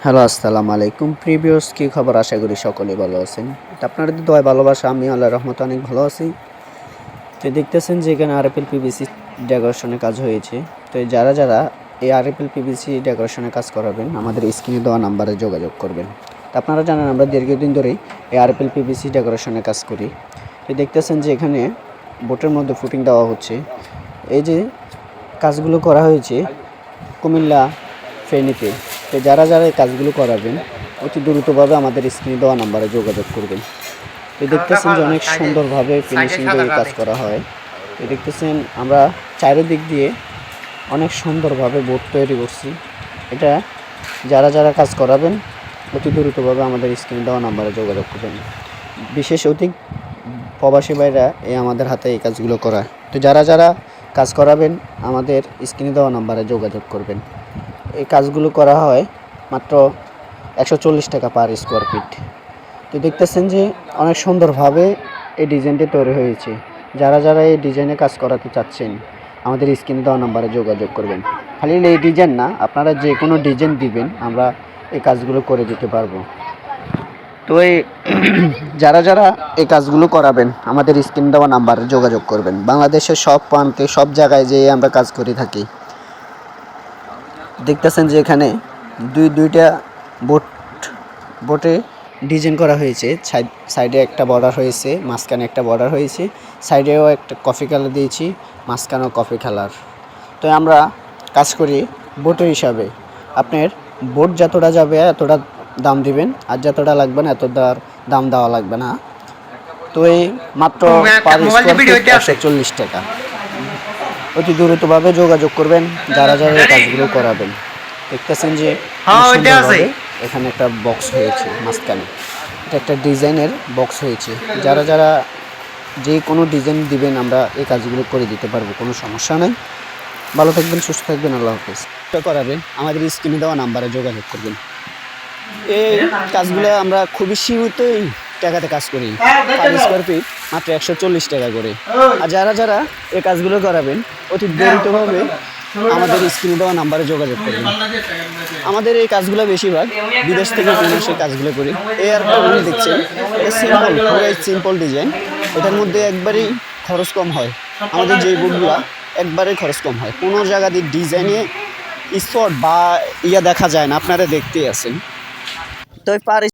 Hello, আসসালামু আলাইকুম। Previous কি খবর? আশা করি সকলেই ভালো আছেন। তো আপনাদের দোয়ায় ভালোবাসা আমি আল্লাহর রহমতে অনেক ভালো আছি। তো দেখতেছেন যে এখানে আরএফএল পিভিসি ডেকোরেশনের কাজ হয়েছে। তো যারা এই আরএফএল পিভিসি ডেকোরেশনের কাজ করাবেন আমাদের স্ক্রিনে দেওয়া নাম্বারে যোগাযোগ করবেন। তো আপনারা জানেন আমরা দীর্ঘদিন ধরেই এই আরএফএল পিভিসি ডেকোরেশনের কাজ করি। তো দেখতেছেন যে এখানে বোটের মধ্যে ফুটিং দেওয়া হচ্ছে। এই যে কাজগুলো করা হয়েছে কুমিল্লা ফেনীতে। তো যারা এই কাজগুলো করাবেন অতি দ্রুতভাবে আমাদের স্ক্রিনে দেওয়া নাম্বারে যোগাযোগ করবেন। তো দেখতেছেন যে অনেক সুন্দরভাবে ফিনিশিং দিয়ে কাজ করা হয়। তো দেখতেছেন আমরা চারিদিক দিয়ে অনেক সুন্দরভাবে বোর্ড তৈরি করছি। এটা যারা কাজ করাবেন অতি দ্রুতভাবে আমাদের স্ক্রিনে দেওয়া নাম্বারে যোগাযোগ করবেন। বিশেষ অতি প্রবাসী ভাইরা আমাদের হাতে এই কাজগুলো করায়। তো যারা কাজ করাবেন আমাদের স্ক্রিনে দেওয়া নাম্বারে যোগাযোগ করবেন। এই কাজগুলো করা হয় মাত্র 140 টাকা পার স্কোয়ার ফিট। তো দেখতেছেন যে অনেক সুন্দরভাবে এই ডিজাইনটি তৈরি হয়েছে। যারা এই ডিজাইনে কাজ করাতে চাচ্ছেন আমাদের স্ক্রিনে দেওয়া নাম্বারে যোগাযোগ করবেন। খালি এই ডিজাইন না, আপনারা যে কোনো ডিজাইন দিবেন আমরা এই কাজগুলো করে দিতে পারবো। তো এই যারা এই কাজগুলো করাবেন আমাদের স্ক্রিনে দেওয়া নাম্বারে যোগাযোগ করবেন। বাংলাদেশের সব প্রান্তে সব জায়গায় যেয়ে আমরা কাজ করে থাকি। দেখতেছেন যে এখানে দুইটা বোটে ডিজাইন করা হয়েছে। সাইডে একটা বর্ডার হয়েছে, মাঝখানে একটা বর্ডার হয়েছে, সাইডেও একটা কফি কালার দিয়েছি, মাঝখানেও কফি কালার। তো আমরা কাজ করি বোটের হিসাবে। আপনার বোট যতটা যাবে এতটা দাম দিবেন, আর যতটা লাগবে না এতটা দাম দেওয়া লাগবে না। তো এই মাত্র পার স্কোয়ার ফিট 140 টাকা। অতি দ্রুতভাবে যোগাযোগ করবেন যারা এই কাজগুলো করাবেন। দেখতেছেন যে এখানে একটা বক্স হয়েছে মাঝখানে, এটা একটা ডিজাইনের বক্স হয়েছে। যারা যে কোনো ডিজাইন দিবেন আমরা এই কাজগুলো করে দিতে পারবো, কোনো সমস্যা নেই। ভালো থাকবেন, সুস্থ থাকবেন, আল্লাহ হাফেজ। করাবেন আমাদের স্ক্রিনে দেওয়া নাম্বারে যোগাযোগ করবেন। এই কাজগুলো আমরা খুবই সীমিত টাকাতে কাজ করি। পার স্কোয়ার ফিট মাত্র 140 টাকা করে। আর যারা এই কাজগুলো করাবেন অতি দ্রুতভাবে আমাদের স্ক্রিনে দেওয়া নাম্বারে যোগাযোগ করবেন। আমাদের এই কাজগুলো বেশিরভাগ বিদেশ থেকে সেই কাজগুলো করি। এই আরেকটা দেখছেন সিম্পল ডিজাইন, এটার মধ্যে একবারেই খরচ কম হয়। আমাদের যে বোর্ডগুলো একবারে খরচ কম হয়, কোনো জায়গা দিয়ে ডিজাইনে স্পট বা দেখা যায় না, আপনারা দেখতেই আছেন। তো পার